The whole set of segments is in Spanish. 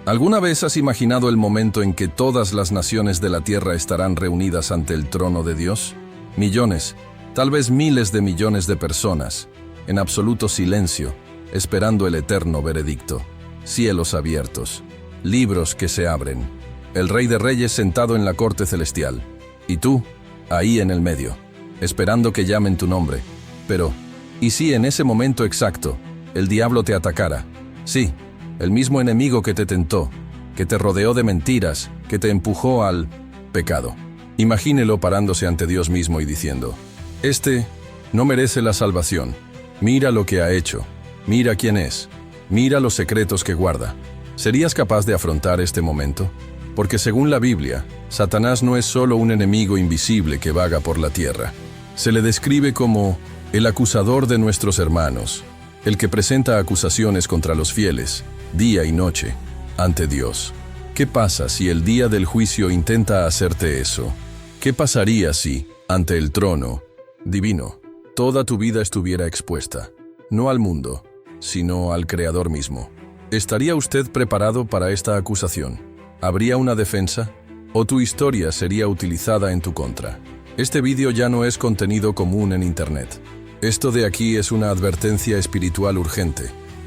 ¿Alguna vez has imaginado el momento en que todas las naciones de la tierra estarán reunidas ante el trono de Dios? Millones, tal vez miles de millones de personas, en absoluto silencio, esperando el eterno veredicto. Cielos abiertos, libros que se abren, el Rey de Reyes sentado en la corte celestial, y tú, ahí en el medio, esperando que llamen tu nombre. Pero, ¿y si en ese momento exacto, el diablo te atacara? Sí, el mismo enemigo que te tentó, que te rodeó de mentiras, que te empujó al pecado. Imagínelo parándose ante Dios mismo y diciendo: «Este no merece la salvación. Mira lo que ha hecho. Mira quién es. Mira los secretos que guarda». ¿Serías capaz de afrontar este momento? Porque según la Biblia, Satanás no es solo un enemigo invisible que vaga por la tierra. Se le describe como el acusador de nuestros hermanos, el que presenta acusaciones contra los fieles, día y noche, ante Dios. ¿Qué pasa si el día del juicio intenta hacerte eso? ¿Qué pasaría si, ante el trono divino, toda tu vida estuviera expuesta, no al mundo, sino al Creador mismo? ¿Estaría usted preparado para esta acusación? ¿Habría una defensa? ¿O tu historia sería utilizada en tu contra? Este vídeo ya no es contenido común en Internet. Esto de aquí es una advertencia espiritual urgente,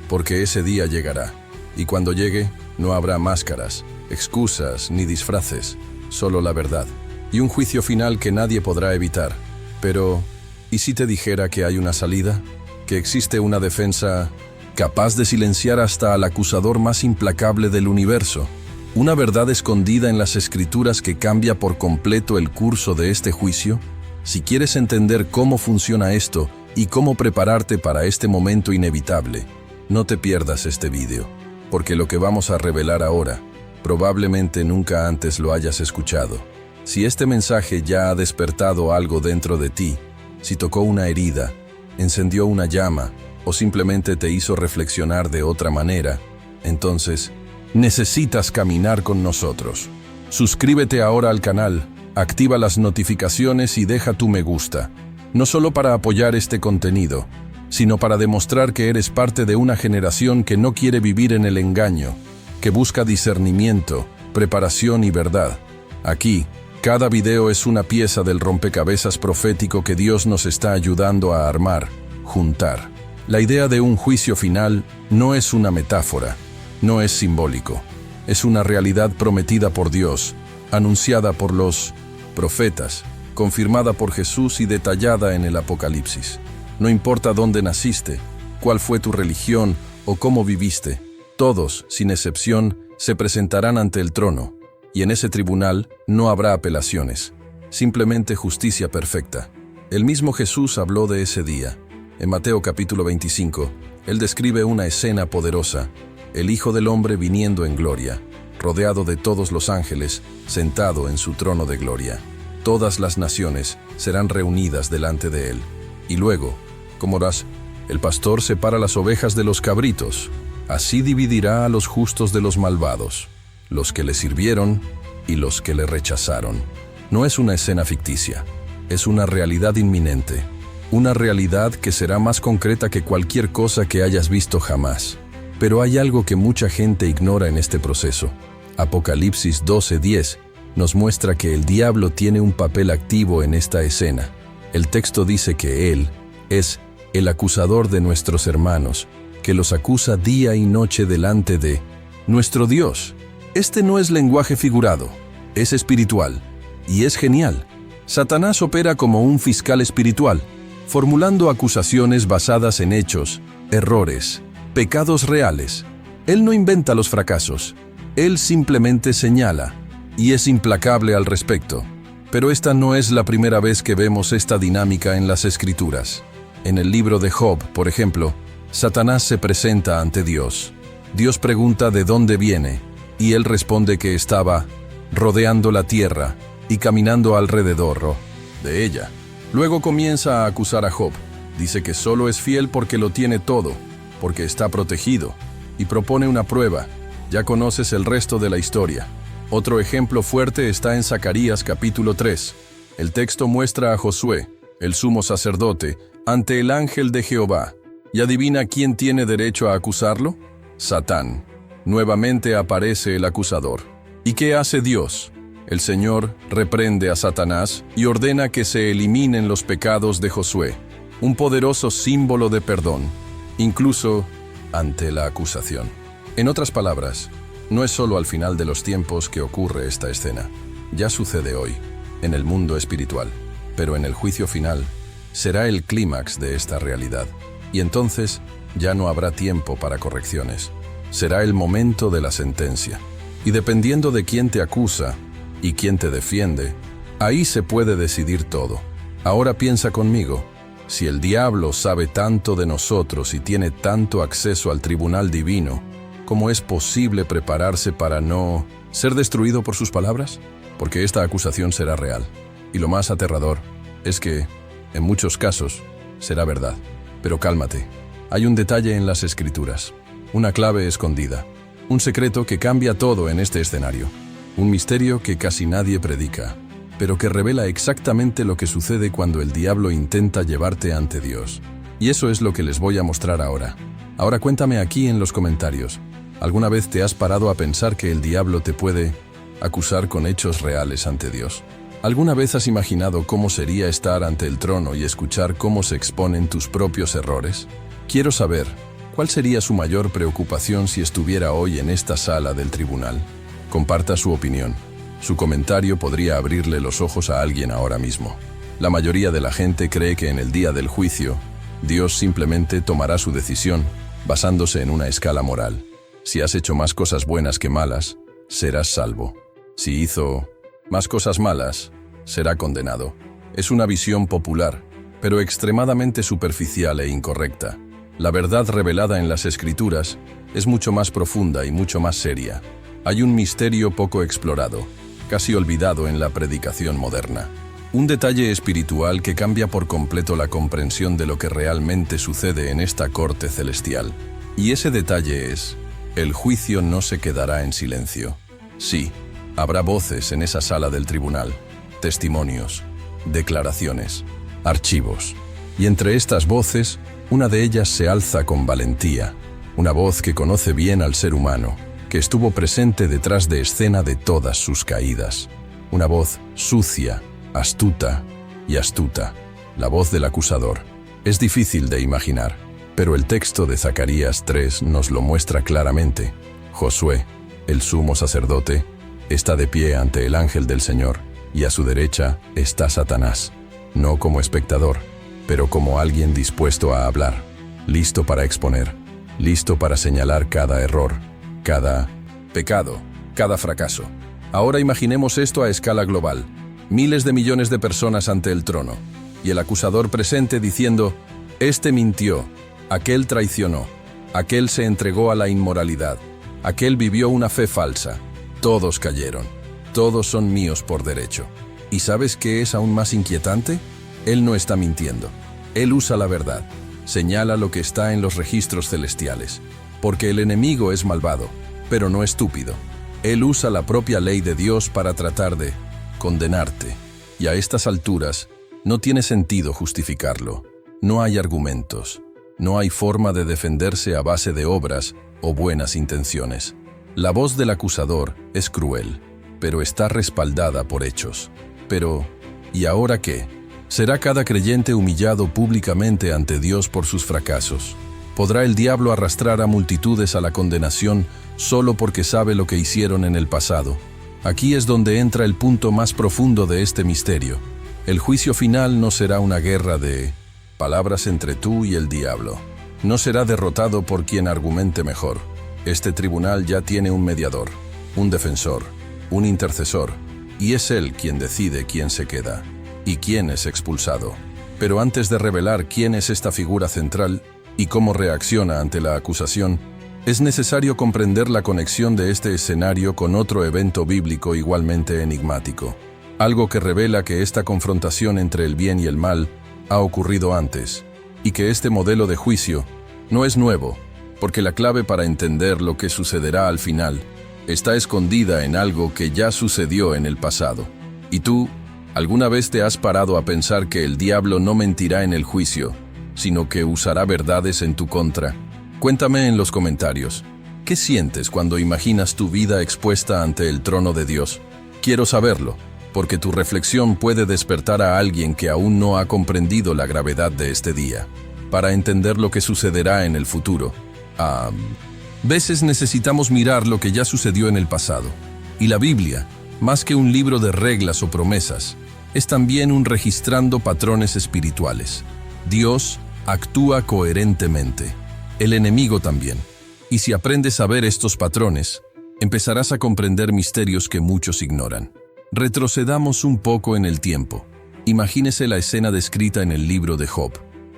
porque ese día llegará. Y cuando llegue, no habrá máscaras, excusas ni disfraces, solo la verdad. Y un juicio final que nadie podrá evitar. Pero, ¿y si te dijera que hay una salida? ¿Que existe una defensa capaz de silenciar hasta al acusador más implacable del universo? ¿Una verdad escondida en las Escrituras que cambia por completo el curso de este juicio? Si quieres entender cómo funciona esto y cómo prepararte para este momento inevitable, no te pierdas este vídeo, porque lo que vamos a revelar ahora, probablemente nunca antes lo hayas escuchado. Si este mensaje ya ha despertado algo dentro de ti, si tocó una herida, encendió una llama, o simplemente te hizo reflexionar de otra manera, entonces necesitas caminar con nosotros. Suscríbete ahora al canal, activa las notificaciones y deja tu me gusta, no solo para apoyar este contenido, sino para demostrar que eres parte de una generación que no quiere vivir en el engaño, que busca discernimiento, preparación y verdad. Aquí, cada video es una pieza del rompecabezas profético que Dios nos está ayudando a armar, juntar. La idea de un juicio final no es una metáfora, no es simbólico. Es una realidad prometida por Dios, anunciada por los profetas, confirmada por Jesús y detallada en el Apocalipsis. No importa dónde naciste, cuál fue tu religión o cómo viviste, todos, sin excepción, se presentarán ante el trono, y en ese tribunal no habrá apelaciones, simplemente justicia perfecta. El mismo Jesús habló de ese día. En Mateo capítulo 25, Él describe una escena poderosa, el Hijo del Hombre viniendo en gloria, rodeado de todos los ángeles, sentado en su trono de gloria. Todas las naciones serán reunidas delante de Él. Y luego, como el pastor separa las ovejas de los cabritos, así dividirá a los justos de los malvados, los que le sirvieron y los que le rechazaron. No es una escena ficticia, es una realidad inminente. Una realidad que será más concreta que cualquier cosa que hayas visto jamás. Pero hay algo que mucha gente ignora en este proceso. Apocalipsis 12:10 nos muestra que el diablo tiene un papel activo en esta escena. El texto dice que él es el acusador de nuestros hermanos, que los acusa día y noche delante de nuestro Dios. Este no es lenguaje figurado, es espiritual, y es genial. Satanás opera como un fiscal espiritual, formulando acusaciones basadas en hechos, errores, pecados reales. Él no inventa los fracasos, él simplemente señala, y es implacable al respecto. Pero esta no es la primera vez que vemos esta dinámica en las Escrituras. En el libro de Job, por ejemplo, Satanás se presenta ante Dios. Dios pregunta de dónde viene, y él responde que estaba rodeando la tierra y caminando alrededor de ella. Luego comienza a acusar a Job. Dice que solo es fiel porque lo tiene todo, porque está protegido, y propone una prueba. Ya conoces el resto de la historia. Otro ejemplo fuerte está en Zacarías capítulo 3. El texto muestra a Josué, el sumo sacerdote, ante el ángel de Jehová. ¿Y adivina quién tiene derecho a acusarlo? Satán. Nuevamente aparece el acusador. ¿Y qué hace Dios? El Señor reprende a Satanás y ordena que se eliminen los pecados de Josué, un poderoso símbolo de perdón, incluso ante la acusación. En otras palabras, no es solo al final de los tiempos que ocurre esta escena. Ya sucede hoy, en el mundo espiritual, pero en el juicio final será el clímax de esta realidad. Y entonces ya no habrá tiempo para correcciones. Será el momento de la sentencia. Y dependiendo de quién te acusa y quién te defiende, ahí se puede decidir todo. Ahora piensa conmigo, si el diablo sabe tanto de nosotros y tiene tanto acceso al tribunal divino, ¿cómo es posible prepararse para no ser destruido por sus palabras? Porque esta acusación será real. Y lo más aterrador es que, en muchos casos, será verdad. Pero cálmate, hay un detalle en las Escrituras, una clave escondida, un secreto que cambia todo en este escenario, un misterio que casi nadie predica, pero que revela exactamente lo que sucede cuando el diablo intenta llevarte ante Dios. Y eso es lo que les voy a mostrar ahora. Ahora cuéntame aquí en los comentarios, ¿alguna vez te has parado a pensar que el diablo te puede acusar con hechos reales ante Dios? ¿Alguna vez has imaginado cómo sería estar ante el trono y escuchar cómo se exponen tus propios errores? Quiero saber, ¿cuál sería su mayor preocupación si estuviera hoy en esta sala del tribunal? Comparta su opinión. Su comentario podría abrirle los ojos a alguien ahora mismo. La mayoría de la gente cree que en el día del juicio, Dios simplemente tomará su decisión basándose en una escala moral. Si has hecho más cosas buenas que malas, serás salvo. Si hizo más cosas malas, será condenado. Es una visión popular, pero extremadamente superficial e incorrecta. La verdad revelada en las Escrituras es mucho más profunda y mucho más seria. Hay un misterio poco explorado, casi olvidado en la predicación moderna. Un detalle espiritual que cambia por completo la comprensión de lo que realmente sucede en esta corte celestial. Y ese detalle es: el juicio no se quedará en silencio. Sí, habrá voces en esa sala del tribunal, testimonios, declaraciones, archivos. Y entre estas voces, una de ellas se alza con valentía, una voz que conoce bien al ser humano, que estuvo presente detrás de escena de todas sus caídas. Una voz sucia, astuta y astuta, la voz del acusador. Es difícil de imaginar, pero el texto de Zacarías 3 nos lo muestra claramente. Josué, el sumo sacerdote, está de pie ante el ángel del Señor, y a su derecha está Satanás, no como espectador, pero como alguien dispuesto a hablar, listo para exponer, listo para señalar cada error, cada pecado, cada fracaso. Ahora imaginemos esto a escala global, miles de millones de personas ante el trono, y el acusador presente diciendo: este mintió, aquel traicionó, aquel se entregó a la inmoralidad, aquel vivió una fe falsa. Todos cayeron. Todos son míos por derecho. ¿Y sabes qué es aún más inquietante? Él no está mintiendo. Él usa la verdad. Señala lo que está en los registros celestiales. Porque el enemigo es malvado, pero no estúpido. Él usa la propia ley de Dios para tratar de condenarte. Y a estas alturas, no tiene sentido justificarlo. No hay argumentos. No hay forma de defenderse a base de obras o buenas intenciones. La voz del acusador es cruel, pero está respaldada por hechos. Pero, ¿y ahora qué? ¿Será cada creyente humillado públicamente ante Dios por sus fracasos? ¿Podrá el diablo arrastrar a multitudes a la condenación solo porque sabe lo que hicieron en el pasado? Aquí es donde entra el punto más profundo de este misterio. El juicio final no será una guerra de palabras entre tú y el diablo. No será derrotado por quien argumente mejor. Este tribunal ya tiene un mediador, un defensor, un intercesor, y es él quien decide quién se queda y quién es expulsado. Pero antes de revelar quién es esta figura central y cómo reacciona ante la acusación, es necesario comprender la conexión de este escenario con otro evento bíblico igualmente enigmático. Algo que revela que esta confrontación entre el bien y el mal ha ocurrido antes, y que este modelo de juicio no es nuevo, porque la clave para entender lo que sucederá al final está escondida en algo que ya sucedió en el pasado. ¿Y tú, alguna vez te has parado a pensar que el diablo no mentirá en el juicio, sino que usará verdades en tu contra? Cuéntame en los comentarios, ¿Qué sientes cuando imaginas tu vida expuesta ante el trono de Dios? Quiero saberlo, porque tu reflexión puede despertar a alguien que aún no ha comprendido la gravedad de este día, para entender lo que sucederá en el futuro. A veces necesitamos mirar lo que ya sucedió en el pasado, y la Biblia, más que un libro de reglas o promesas, es también un registrando patrones espirituales. Dios actúa coherentemente, el enemigo también. Y si aprendes a ver estos patrones, empezarás a comprender misterios que muchos ignoran. Retrocedamos un poco en el tiempo. Imagínese la escena descrita en el libro de Job.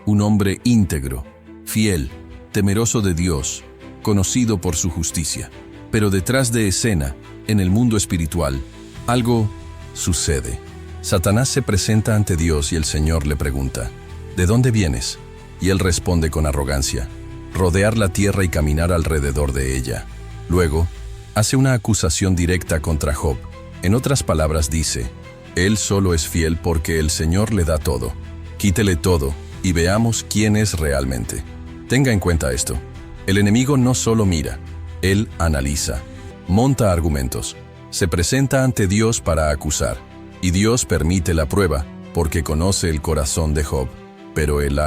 Un hombre íntegro, fiel, temeroso de Dios, conocido por su justicia. Pero detrás de escena, en el mundo espiritual, algo sucede. Satanás se presenta ante Dios y el Señor le pregunta, ¿de dónde vienes? Y él responde con arrogancia, rodear la tierra y caminar alrededor de ella. Luego, hace una acusación directa contra Job. En otras palabras dice, él solo es fiel porque el Señor le da todo. Quítele todo y veamos quién es realmente. Tenga en cuenta esto. El enemigo no solo mira, él analiza, monta argumentos, se presenta ante Dios para acusar. Y Dios permite la prueba porque conoce el corazón de Job. Pero el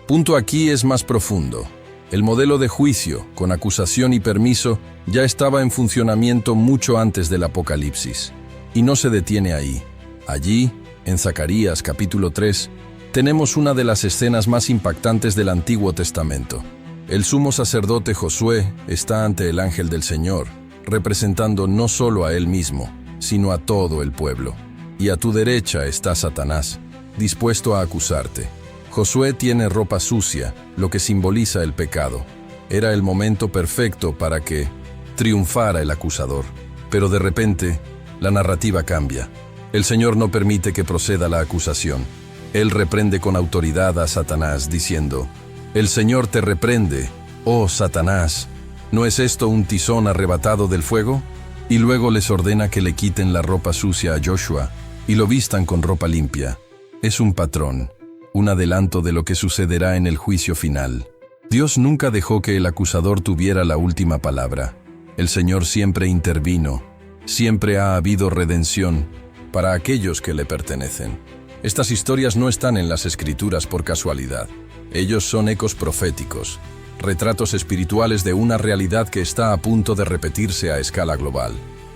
punto aquí es más profundo. El modelo de juicio, con acusación y permiso, ya estaba en funcionamiento mucho antes del Apocalipsis. Y no se detiene ahí. Allí, en Zacarías capítulo 3, tenemos una de las escenas más impactantes del Antiguo Testamento. El sumo sacerdote Josué está ante el ángel del Señor, representando no solo a él mismo, sino a todo el pueblo. Y a tu derecha está Satanás, dispuesto a acusarte. Josué tiene ropa sucia, lo que simboliza el pecado. Era el momento perfecto para que triunfara el acusador. Pero de repente, la narrativa cambia. El Señor no permite que proceda la acusación. Él reprende con autoridad a Satanás, diciendo, «El Señor te reprende, oh Satanás, ¿no es esto un tizón arrebatado del fuego?» Y luego les ordena que le quiten la ropa sucia a Joshua y lo vistan con ropa limpia. Es un patrón, un adelanto de lo que sucederá en el juicio final. Dios nunca dejó que el acusador tuviera la última palabra. El Señor siempre intervino. Siempre ha habido redención para aquellos que le pertenecen. Estas historias no están en las Escrituras por casualidad. Ellos son ecos proféticos, retratos espirituales de una realidad que está a punto de repetirse a escala global.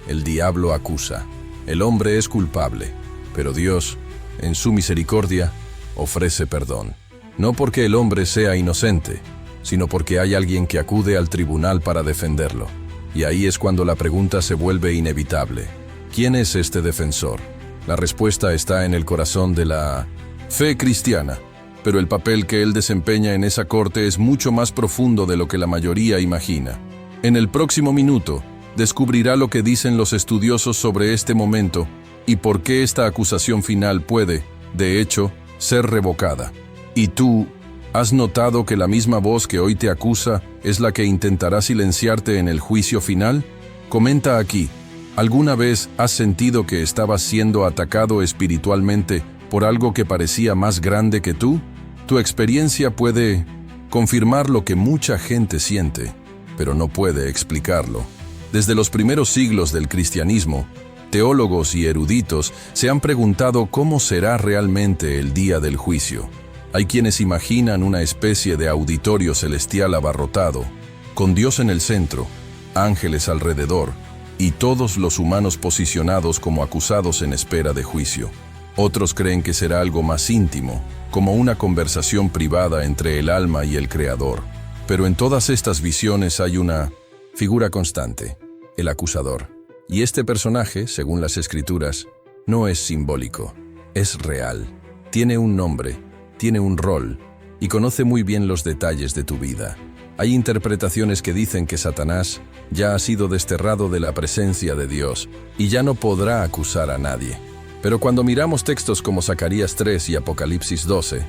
El diablo acusa. El hombre es culpable, pero Dios, en su misericordia, ofrece perdón. No porque el hombre sea inocente, sino porque hay alguien que acude al tribunal para defenderlo. Y ahí es cuando la pregunta se vuelve inevitable. ¿Quién es este defensor? La respuesta está en el corazón de la fe cristiana, pero el papel que él desempeña en esa corte es mucho más profundo de lo que la mayoría imagina. En el próximo minuto, descubrirá lo que dicen los estudiosos sobre este momento y por qué esta acusación final puede, de hecho, ser revocada. ¿Y tú, has notado que la misma voz que hoy te acusa es la que intentará silenciarte en el juicio final? Comenta aquí, ¿alguna vez has sentido que estabas siendo atacado espiritualmente por algo que parecía más grande que tú? Tu experiencia puede confirmar lo que mucha gente siente, pero no puede explicarlo. Desde los primeros siglos del cristianismo, teólogos y eruditos se han preguntado cómo será realmente el día del juicio. Hay quienes imaginan una especie de auditorio celestial abarrotado, con Dios en el centro, ángeles alrededor, y todos los humanos posicionados como acusados en espera de juicio. Otros creen que será algo más íntimo, como una conversación privada entre el alma y el Creador. Pero en todas estas visiones hay una figura constante, el acusador. Y este personaje, según las Escrituras, no es simbólico, es real. Tiene un nombre, tiene un rol, y conoce muy bien los detalles de tu vida. Hay interpretaciones que dicen que Satanás ya ha sido desterrado de la presencia de Dios y ya no podrá acusar a nadie. Pero cuando miramos textos como Zacarías 3 y Apocalipsis 12,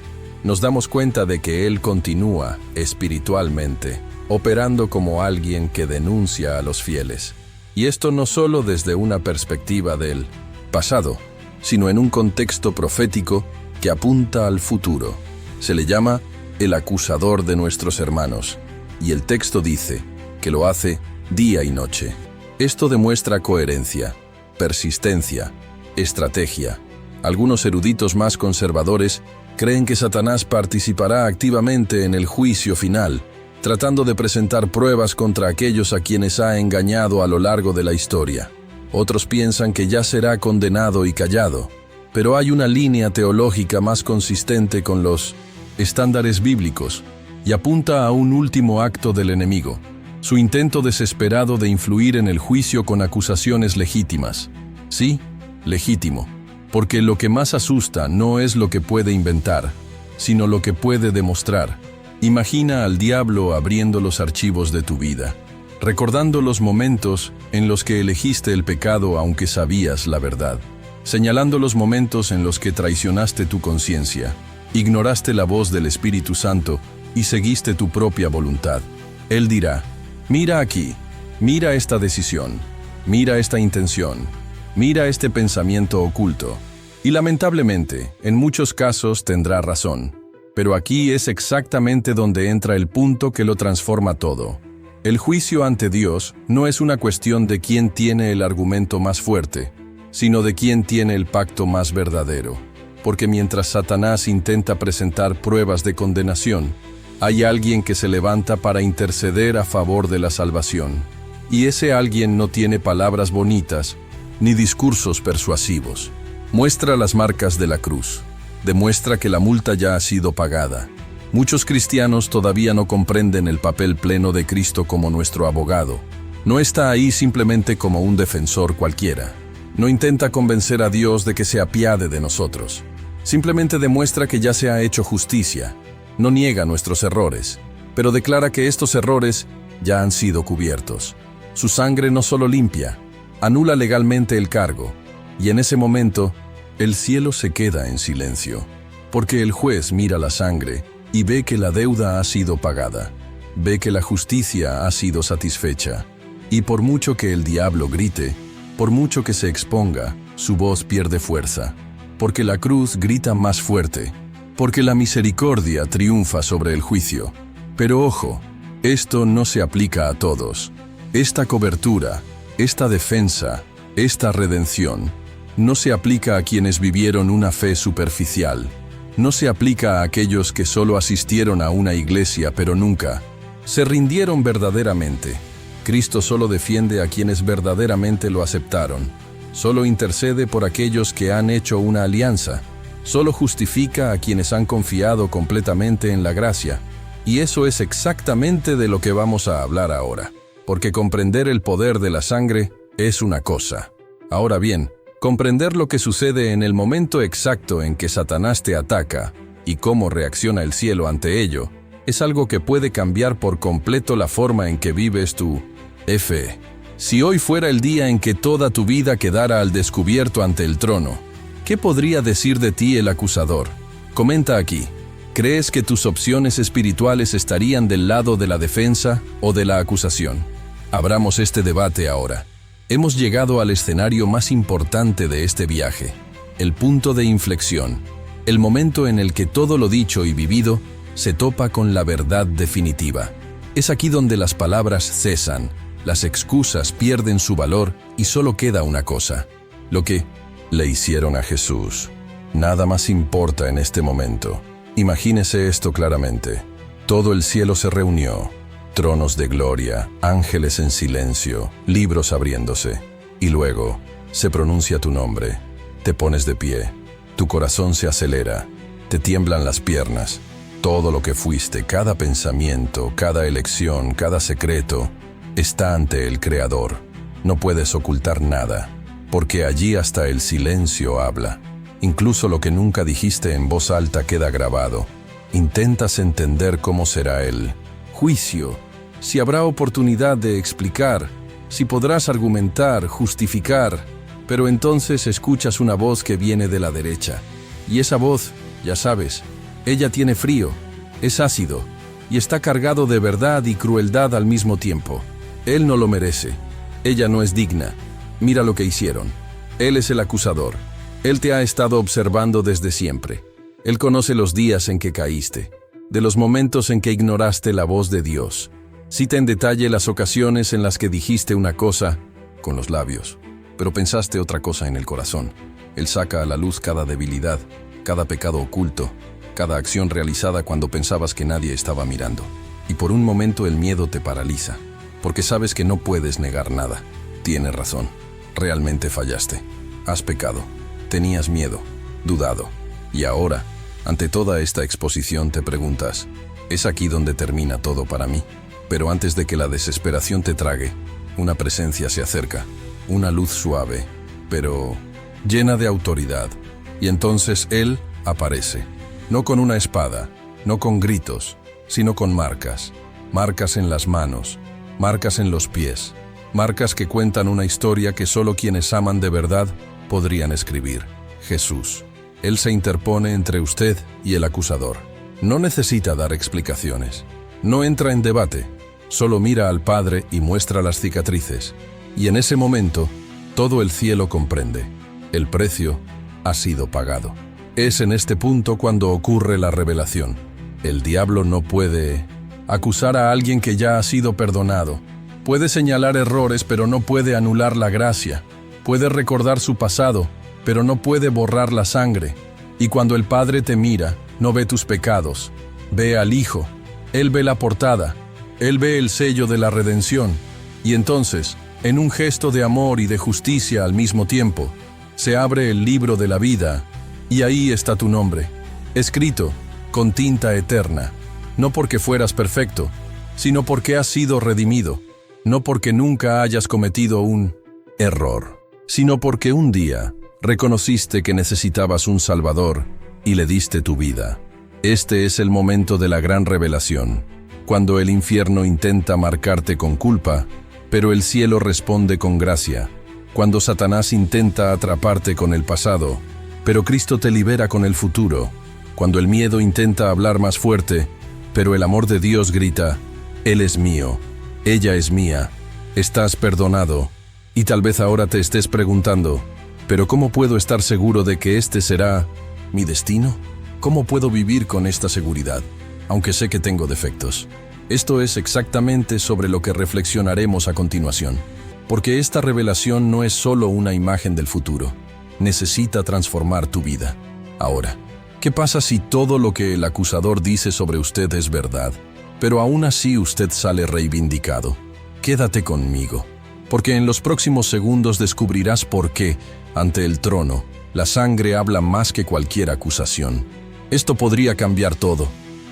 nos damos cuenta de que él continúa espiritualmente, operando como alguien que denuncia a los fieles. Y esto no solo desde una perspectiva del pasado, sino en un contexto profético que apunta al futuro. Se le llama el acusador de nuestros hermanos. Y el texto dice, que lo hace día y noche. Esto demuestra coherencia, persistencia, estrategia. Algunos eruditos más conservadores creen que Satanás participará activamente en el juicio final, tratando de presentar pruebas contra aquellos a quienes ha engañado a lo largo de la historia. Otros piensan que ya será condenado y callado, pero hay una línea teológica más consistente con los estándares bíblicos y apunta a un último acto del enemigo, su intento desesperado de influir en el juicio con acusaciones legítimas. Sí, legítimo, porque lo que más asusta no es lo que puede inventar, sino lo que puede demostrar. Imagina al diablo abriendo los archivos de tu vida, recordando los momentos en los que elegiste el pecado aunque sabías la verdad, señalando los momentos en los que traicionaste tu conciencia, ignoraste la voz del Espíritu Santo y seguiste tu propia voluntad. Él dirá: mira aquí, mira esta decisión, mira esta intención, mira este pensamiento oculto. Y lamentablemente, en muchos casos tendrá razón. Pero aquí es exactamente donde entra el punto que lo transforma todo. El juicio ante Dios no es una cuestión de quién tiene el argumento más fuerte, sino de quién tiene el pacto más verdadero. Porque mientras Satanás intenta presentar pruebas de condenación, hay alguien que se levanta para interceder a favor de la salvación. Y ese alguien no tiene palabras bonitas ni discursos persuasivos. Muestra las marcas de la cruz. Demuestra que la multa ya ha sido pagada. Muchos cristianos todavía no comprenden el papel pleno de Cristo como nuestro abogado. No está ahí simplemente como un defensor cualquiera. No intenta convencer a Dios de que se apiade de nosotros. Simplemente demuestra que ya se ha hecho justicia. No niega nuestros errores, pero declara que estos errores ya han sido cubiertos. Su sangre no solo limpia, anula legalmente el cargo, y en ese momento, el cielo se queda en silencio, porque el juez mira la sangre y ve que la deuda ha sido pagada, ve que la justicia ha sido satisfecha, y por mucho que el diablo grite, por mucho que se exponga, su voz pierde fuerza, porque la cruz grita más fuerte, porque la misericordia triunfa sobre el juicio. Pero ojo, esto no se aplica a todos. Esta cobertura, esta defensa, esta redención, no se aplica a quienes vivieron una fe superficial. No se aplica a aquellos que solo asistieron a una iglesia pero nunca se rindieron verdaderamente. Cristo solo defiende a quienes verdaderamente lo aceptaron. Solo intercede por aquellos que han hecho una alianza. Solo justifica a quienes han confiado completamente en la gracia. Y eso es exactamente de lo que vamos a hablar ahora. Porque comprender el poder de la sangre es una cosa. Ahora bien, comprender lo que sucede en el momento exacto en que Satanás te ataca y cómo reacciona el cielo ante ello es algo que puede cambiar por completo la forma en que vives tu fe. Si hoy fuera el día en que toda tu vida quedara al descubierto ante el trono, ¿qué podría decir de ti el acusador? Comenta aquí. ¿Crees que tus opciones espirituales estarían del lado de la defensa o de la acusación? Abramos este debate ahora. Hemos llegado al escenario más importante de este viaje, el punto de inflexión, el momento en el que todo lo dicho y vivido se topa con la verdad definitiva. Es aquí donde las palabras cesan, las excusas pierden su valor y solo queda una cosa: lo que le hicieron a Jesús. Nada más importa en este momento. Imagínese esto claramente. Todo el cielo se reunió. Tronos de gloria, ángeles en silencio, libros abriéndose. Y luego, se pronuncia tu nombre. Te pones de pie. Tu corazón se acelera. Te tiemblan las piernas. Todo lo que fuiste, cada pensamiento, cada elección, cada secreto, está ante el Creador. No puedes ocultar nada, porque allí hasta el silencio habla. Incluso lo que nunca dijiste en voz alta queda grabado. Intentas entender cómo será el juicio, si habrá oportunidad de explicar, si podrás argumentar, justificar, pero entonces escuchas una voz que viene de la derecha. Y esa voz, ya sabes, ella tiene frío, es ácido, y está cargado de verdad y crueldad al mismo tiempo. Él no lo merece, ella no es digna. Mira lo que hicieron. Él es el acusador. Él te ha estado observando desde siempre. Él conoce los días en que caíste, de los momentos en que ignoraste la voz de Dios. Cita en detalle las ocasiones en las que dijiste una cosa con los labios, pero pensaste otra cosa en el corazón. Él saca a la luz cada debilidad, cada pecado oculto, cada acción realizada cuando pensabas que nadie estaba mirando. Y por un momento el miedo te paraliza, porque sabes que no puedes negar nada. Tienes razón, realmente fallaste. Has pecado, tenías miedo, dudado. Y ahora, ante toda esta exposición te preguntas, ¿es aquí donde termina todo para mí? Pero antes de que la desesperación te trague, una presencia se acerca, una luz suave, pero llena de autoridad. Y entonces Él aparece, no con una espada, no con gritos, sino con marcas. Marcas en las manos, marcas en los pies, marcas que cuentan una historia que solo quienes aman de verdad podrían escribir. Jesús. Él se interpone entre usted y el acusador. No necesita dar explicaciones. No entra en debate. Solo mira al Padre y muestra las cicatrices. Y en ese momento, todo el cielo comprende. El precio ha sido pagado. Es en este punto cuando ocurre la revelación. El diablo no puede acusar a alguien que ya ha sido perdonado. Puede señalar errores, pero no puede anular la gracia. Puede recordar su pasado, pero no puede borrar la sangre. Y cuando el Padre te mira, no ve tus pecados. Ve al Hijo. Él ve la portada. Él ve el sello de la redención. Y entonces, en un gesto de amor y de justicia al mismo tiempo, se abre el libro de la vida, y ahí está tu nombre, escrito con tinta eterna, no porque fueras perfecto, sino porque has sido redimido, no porque nunca hayas cometido un error, sino porque un día reconociste que necesitabas un Salvador y le diste tu vida. Este es el momento de la gran revelación, cuando el infierno intenta marcarte con culpa, pero el cielo responde con gracia. Cuando Satanás intenta atraparte con el pasado, pero Cristo te libera con el futuro. Cuando el miedo intenta hablar más fuerte, pero el amor de Dios grita, Él es mío, ella es mía, estás perdonado. Y tal vez ahora te estés preguntando, ¿pero cómo puedo estar seguro de que este será mi destino? ¿Cómo puedo vivir con esta seguridad, aunque sé que tengo defectos? Esto es exactamente sobre lo que reflexionaremos a continuación. Porque esta revelación no es solo una imagen del futuro, necesita transformar tu vida. Ahora, ¿qué pasa si todo lo que el acusador dice sobre usted es verdad, pero aún así usted sale reivindicado? Quédate conmigo, porque en los próximos segundos descubrirás por qué, ante el trono, la sangre habla más que cualquier acusación. Esto podría cambiar todo,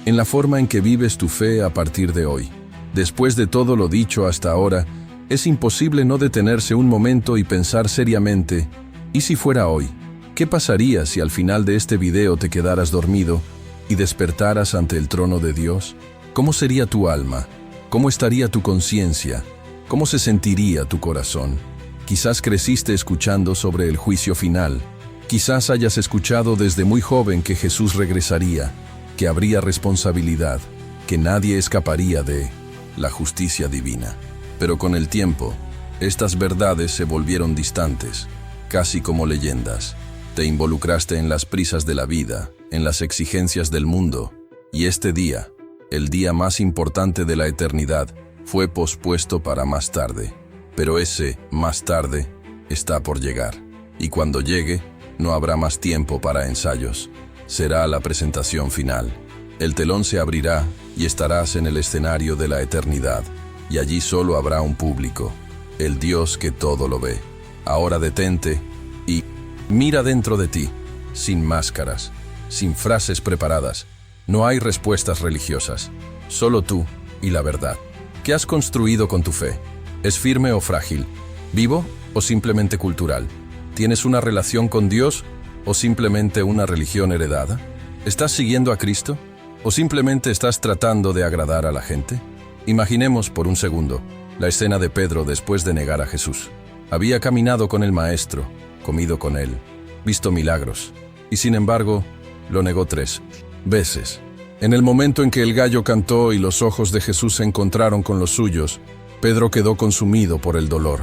en la forma en que vives tu fe a partir de hoy. Después de todo lo dicho hasta ahora, es imposible no detenerse un momento y pensar seriamente, ¿y si fuera hoy? ¿Qué pasaría si al final de este video te quedaras dormido y despertaras ante el trono de Dios? ¿Cómo sería tu alma? ¿Cómo estaría tu conciencia? ¿Cómo se sentiría tu corazón? Quizás creciste escuchando sobre el juicio final. Quizás hayas escuchado desde muy joven que Jesús regresaría, que habría responsabilidad, que nadie escaparía de la justicia divina. Pero con el tiempo, estas verdades se volvieron distantes, casi como leyendas. Te involucraste en las prisas de la vida, en las exigencias del mundo, y este día, el día más importante de la eternidad, fue pospuesto para más tarde. Pero ese más tarde está por llegar, y cuando llegue, no habrá más tiempo para ensayos. Será la presentación final. El telón se abrirá y estarás en el escenario de la eternidad. Y allí solo habrá un público, el Dios que todo lo ve. Ahora detente y mira dentro de ti, sin máscaras, sin frases preparadas. No hay respuestas religiosas, solo tú y la verdad. ¿Qué has construido con tu fe? ¿Es firme o frágil? ¿Vivo o simplemente cultural? ¿Tienes una relación con Dios o simplemente una religión heredada? ¿Estás siguiendo a Cristo o simplemente estás tratando de agradar a la gente? Imaginemos por un segundo la escena de Pedro después de negar a Jesús. Había caminado con el Maestro, comido con él, visto milagros, y sin embargo, lo negó 3 veces. En el momento en que el gallo cantó y los ojos de Jesús se encontraron con los suyos, Pedro quedó consumido por el dolor.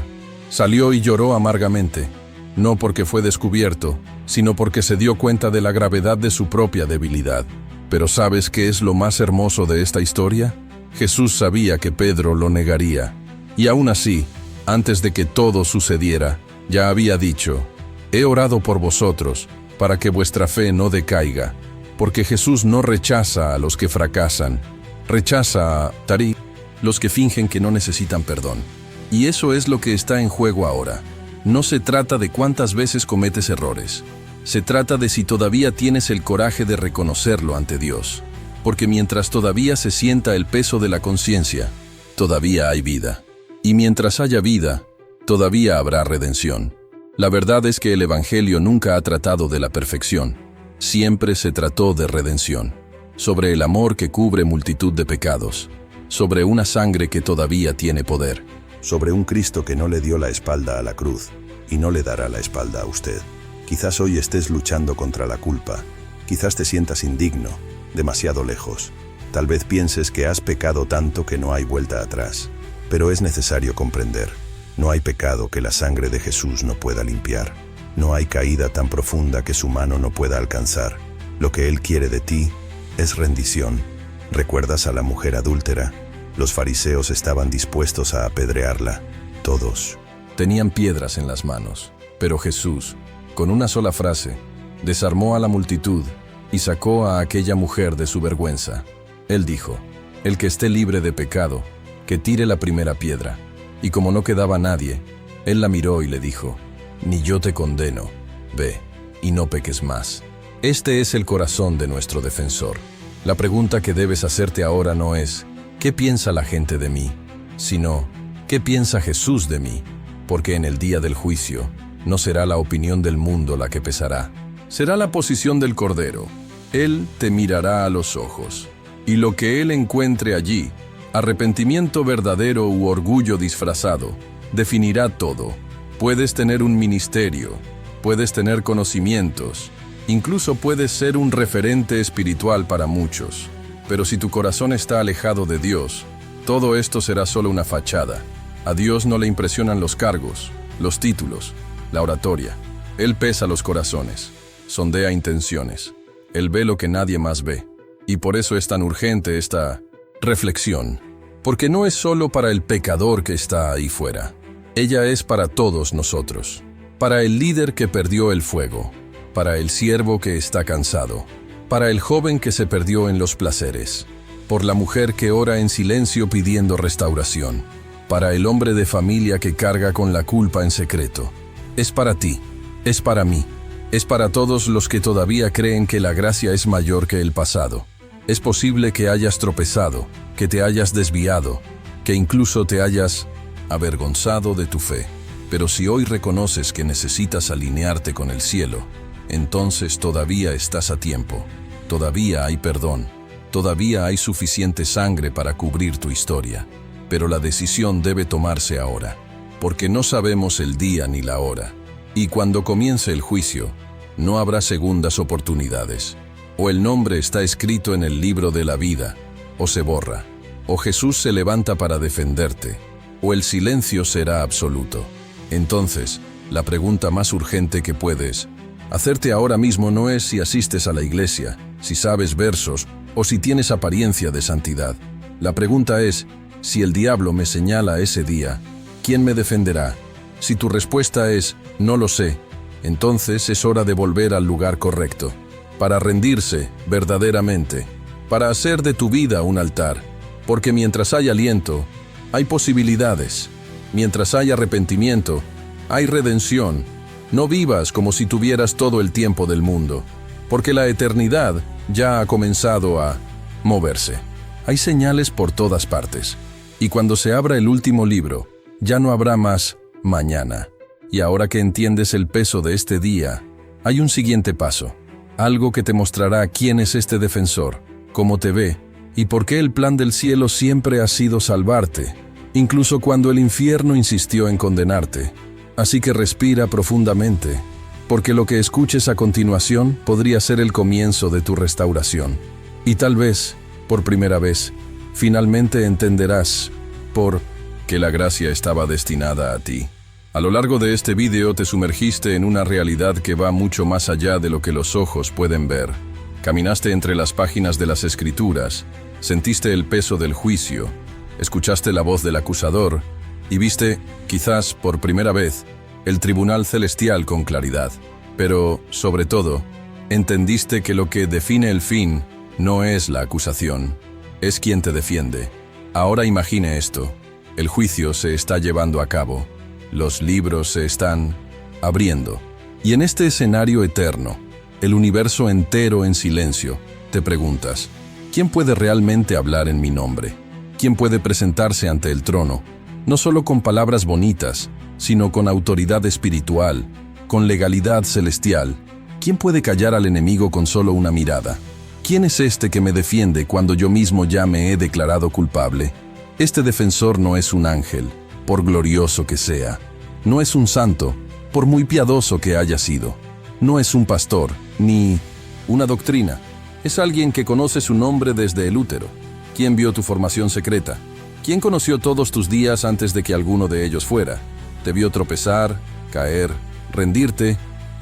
Salió y lloró amargamente, no porque fue descubierto, sino porque se dio cuenta de la gravedad de su propia debilidad. Pero ¿sabes qué es lo más hermoso de esta historia? Jesús sabía que Pedro lo negaría, y aún así, antes de que todo sucediera, ya había dicho: «He orado por vosotros, para que vuestra fe no decaiga», porque Jesús no rechaza a los que fracasan, rechaza a los que fingen que no necesitan perdón. Y eso es lo que está en juego ahora. No se trata de cuántas veces cometes errores. Se trata de si todavía tienes el coraje de reconocerlo ante Dios. Porque mientras todavía se sienta el peso de la conciencia, todavía hay vida. Y mientras haya vida, todavía habrá redención. La verdad es que el Evangelio nunca ha tratado de la perfección. Siempre se trató de redención. Sobre el amor que cubre multitud de pecados. Sobre una sangre que todavía tiene poder. Sobre un Cristo que no le dio la espalda a la cruz y no le dará la espalda a usted. Quizás hoy estés luchando contra la culpa. Quizás te sientas indigno, demasiado lejos. Tal vez pienses que has pecado tanto que no hay vuelta atrás. Pero es necesario comprender. No hay pecado que la sangre de Jesús no pueda limpiar. No hay caída tan profunda que su mano no pueda alcanzar. Lo que Él quiere de ti es rendición. ¿Recuerdas a la mujer adúltera? Los fariseos estaban dispuestos a apedrearla. Todos. Tenían piedras en las manos. Pero Jesús, con una sola frase, desarmó a la multitud y sacó a aquella mujer de su vergüenza. Él dijo: «El que esté libre de pecado, que tire la primera piedra». Y como no quedaba nadie, Él la miró y le dijo: «Ni yo te condeno. Ve, y no peques más». Este es el corazón de nuestro defensor. La pregunta que debes hacerte ahora no es: ¿qué piensa la gente de mí?, sino: ¿qué piensa Jesús de mí? Porque en el día del juicio, no será la opinión del mundo la que pesará. Será la posición del Cordero. Él te mirará a los ojos. Y lo que Él encuentre allí, arrepentimiento verdadero u orgullo disfrazado, definirá todo. Puedes tener un ministerio, puedes tener conocimientos, incluso puedes ser un referente espiritual para muchos. Pero si tu corazón está alejado de Dios, todo esto será solo una fachada. A Dios no le impresionan los cargos, los títulos, la oratoria. Él pesa los corazones, sondea intenciones. Él ve lo que nadie más ve. Y por eso es tan urgente esta reflexión. Porque no es solo para el pecador que está ahí fuera. Ella es para todos nosotros. Para el líder que perdió el fuego. Para el siervo que está cansado. Para el joven que se perdió en los placeres. Por la mujer que ora en silencio pidiendo restauración. Para el hombre de familia que carga con la culpa en secreto. Es para ti, es para mí, es para todos los que todavía creen que la gracia es mayor que el pasado. Es posible que hayas tropezado, que te hayas desviado, que incluso te hayas avergonzado de tu fe. Pero si hoy reconoces que necesitas alinearte con el cielo, entonces todavía estás a tiempo. Todavía hay perdón. Todavía hay suficiente sangre para cubrir tu historia. Pero la decisión debe tomarse ahora, porque no sabemos el día ni la hora. Y cuando comience el juicio, no habrá segundas oportunidades. O el nombre está escrito en el libro de la vida, o se borra. O Jesús se levanta para defenderte, o el silencio será absoluto. Entonces, la pregunta más urgente que puedes hacerte ahora mismo no es si asistes a la iglesia, si sabes versos, o si tienes apariencia de santidad. La pregunta es: si el diablo me señala ese día, ¿quién me defenderá? Si tu respuesta es: no lo sé, entonces es hora de volver al lugar correcto, para rendirse verdaderamente, para hacer de tu vida un altar, porque mientras hay aliento, hay posibilidades, mientras hay arrepentimiento, hay redención. No vivas como si tuvieras todo el tiempo del mundo, porque la eternidad ya ha comenzado a moverse. Hay señales por todas partes. Y cuando se abra el último libro, ya no habrá más mañana. Y ahora que entiendes el peso de este día, hay un siguiente paso. Algo que te mostrará quién es este defensor, cómo te ve, y por qué el plan del cielo siempre ha sido salvarte, incluso cuando el infierno insistió en condenarte. Así que respira profundamente, porque lo que escuches a continuación podría ser el comienzo de tu restauración. Y tal vez, por primera vez, finalmente entenderás por qué la gracia estaba destinada a ti. A lo largo de este video te sumergiste en una realidad que va mucho más allá de lo que los ojos pueden ver. Caminaste entre las páginas de las Escrituras, sentiste el peso del juicio, escuchaste la voz del acusador y viste, quizás por primera vez, el tribunal celestial con claridad. Pero, sobre todo, entendiste que lo que define el fin no es la acusación, es quien te defiende. Ahora imagine esto: el juicio se está llevando a cabo, los libros se están abriendo, y en este escenario eterno, el universo entero en silencio, te preguntas, ¿quién puede realmente hablar en mi nombre? ¿Quién puede presentarse ante el trono, no solo con palabras bonitas, sino con autoridad espiritual, con legalidad celestial? ¿Quién puede callar al enemigo con solo una mirada? ¿Quién es este que me defiende cuando yo mismo ya me he declarado culpable? Este defensor no es un ángel, por glorioso que sea. No es un santo, por muy piadoso que haya sido. No es un pastor, ni una doctrina. Es alguien que conoce su nombre desde el útero. ¿Quién vio tu formación secreta? ¿Quién conoció todos tus días antes de que alguno de ellos fuera? Te vio tropezar, caer, rendirte,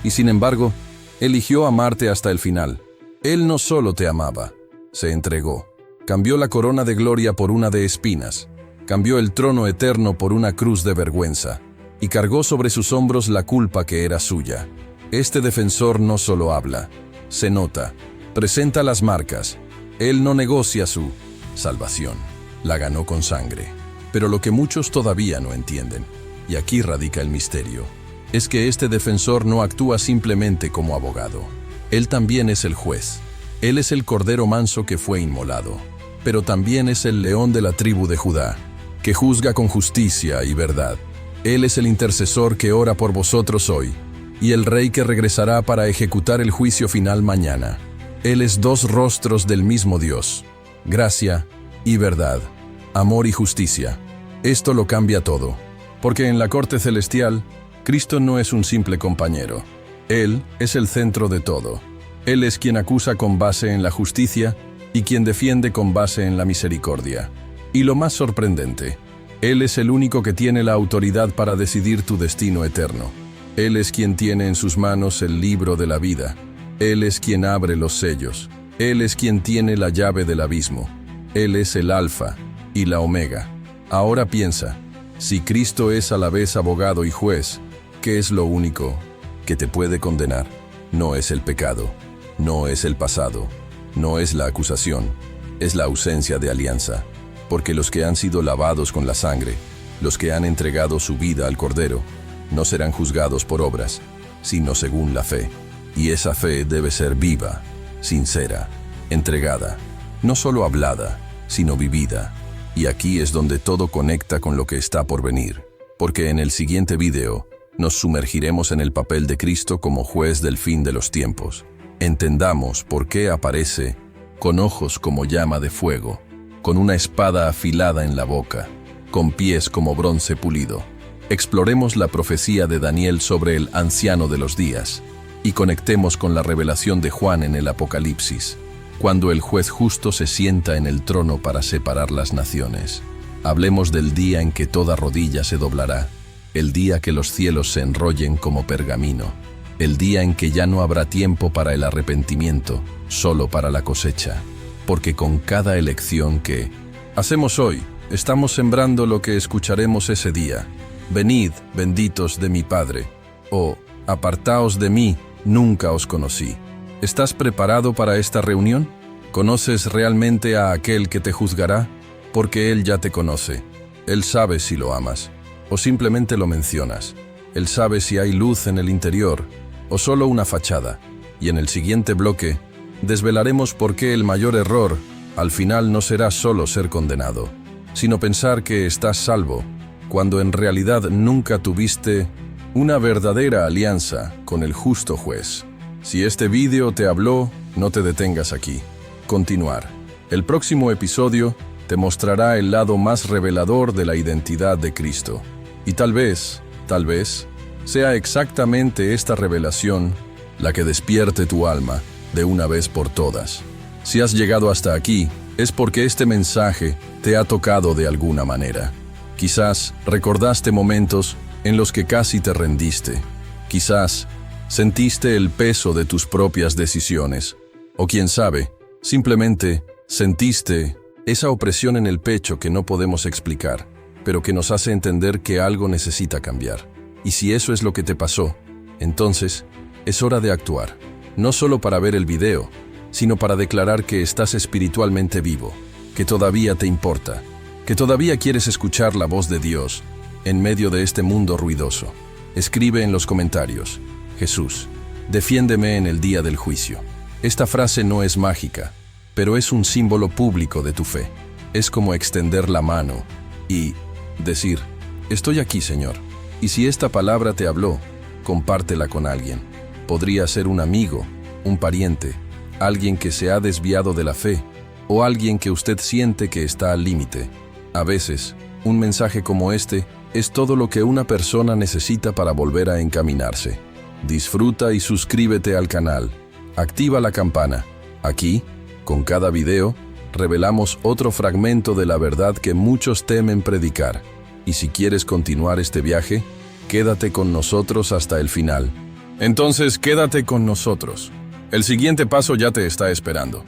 y sin embargo, eligió amarte hasta el final. Él no solo te amaba, se entregó. Cambió la corona de gloria por una de espinas. Cambió el trono eterno por una cruz de vergüenza. Y cargó sobre sus hombros la culpa que era suya. Este defensor no solo habla, se nota, presenta las marcas. Él no negocia su salvación. La ganó con sangre. Pero lo que muchos todavía no entienden, y aquí radica el misterio, es que este defensor no actúa simplemente como abogado. Él también es el juez. Él es el cordero manso que fue inmolado. Pero también es el león de la tribu de Judá, que juzga con justicia y verdad. Él es el intercesor que ora por vosotros hoy, y el rey que regresará para ejecutar el juicio final mañana. Él es dos rostros del mismo Dios, gracia y verdad, amor y justicia. Esto lo cambia todo, porque en la corte celestial, Cristo no es un simple compañero. Él es el centro de todo. Él es quien acusa con base en la justicia y quien defiende con base en la misericordia. Y lo más sorprendente, Él es el único que tiene la autoridad para decidir tu destino eterno. Él es quien tiene en sus manos el libro de la vida. Él es quien abre los sellos. Él es quien tiene la llave del abismo. Él es el Alfa y la Omega. Ahora piensa, si Cristo es a la vez abogado y juez, ¿qué es lo único que te puede condenar? No es el pecado, no es el pasado, no es la acusación, es la ausencia de alianza. Porque los que han sido lavados con la sangre, los que han entregado su vida al Cordero, no serán juzgados por obras, sino según la fe. Y esa fe debe ser viva, sincera, entregada, no solo hablada, sino vivida. Y aquí es donde todo conecta con lo que está por venir, porque en el siguiente video nos sumergiremos en el papel de Cristo como juez del fin de los tiempos. Entendamos por qué aparece con ojos como llama de fuego, con una espada afilada en la boca, con pies como bronce pulido. Exploremos la profecía de Daniel sobre el anciano de los días y conectemos con la revelación de Juan en el Apocalipsis, cuando el juez justo se sienta en el trono para separar las naciones. Hablemos del día en que toda rodilla se doblará, el día que los cielos se enrollen como pergamino, el día en que ya no habrá tiempo para el arrepentimiento, solo para la cosecha, porque con cada elección que hacemos hoy, estamos sembrando lo que escucharemos ese día. Venid, benditos de mi Padre, o apartaos de mí, nunca os conocí. ¿Estás preparado para esta reunión? ¿Conoces realmente a aquel que te juzgará? Porque Él ya te conoce. Él sabe si lo amas, o simplemente lo mencionas. Él sabe si hay luz en el interior, o solo una fachada. Y en el siguiente bloque, desvelaremos por qué el mayor error, al final, no será solo ser condenado, sino pensar que estás salvo, cuando en realidad nunca tuviste una verdadera alianza con el justo juez. Si este vídeo te habló, no te detengas aquí. Continuar. El próximo episodio te mostrará el lado más revelador de la identidad de Cristo. Y tal vez, sea exactamente esta revelación la que despierte tu alma de una vez por todas. Si has llegado hasta aquí, es porque este mensaje te ha tocado de alguna manera. Quizás recordaste momentos en los que casi te rendiste. Quizás sentiste el peso de tus propias decisiones. O quién sabe, simplemente sentiste esa opresión en el pecho que no podemos explicar, pero que nos hace entender que algo necesita cambiar. Y si eso es lo que te pasó, entonces es hora de actuar. No solo para ver el video, sino para declarar que estás espiritualmente vivo, que todavía te importa, que todavía quieres escuchar la voz de Dios en medio de este mundo ruidoso. Escribe en los comentarios: Jesús, defiéndeme en el día del juicio. Esta frase no es mágica, pero es un símbolo público de tu fe. Es como extender la mano y decir: estoy aquí, Señor. Y si esta palabra te habló, compártela con alguien. Podría ser un amigo, un pariente, alguien que se ha desviado de la fe, o alguien que usted siente que está al límite. A veces, un mensaje como este es todo lo que una persona necesita para volver a encaminarse. Disfruta y suscríbete al canal. Activa la campana. Aquí, con cada video, revelamos otro fragmento de la verdad que muchos temen predicar. Y si quieres continuar este viaje, quédate con nosotros hasta el final. Entonces, quédate con nosotros. El siguiente paso ya te está esperando.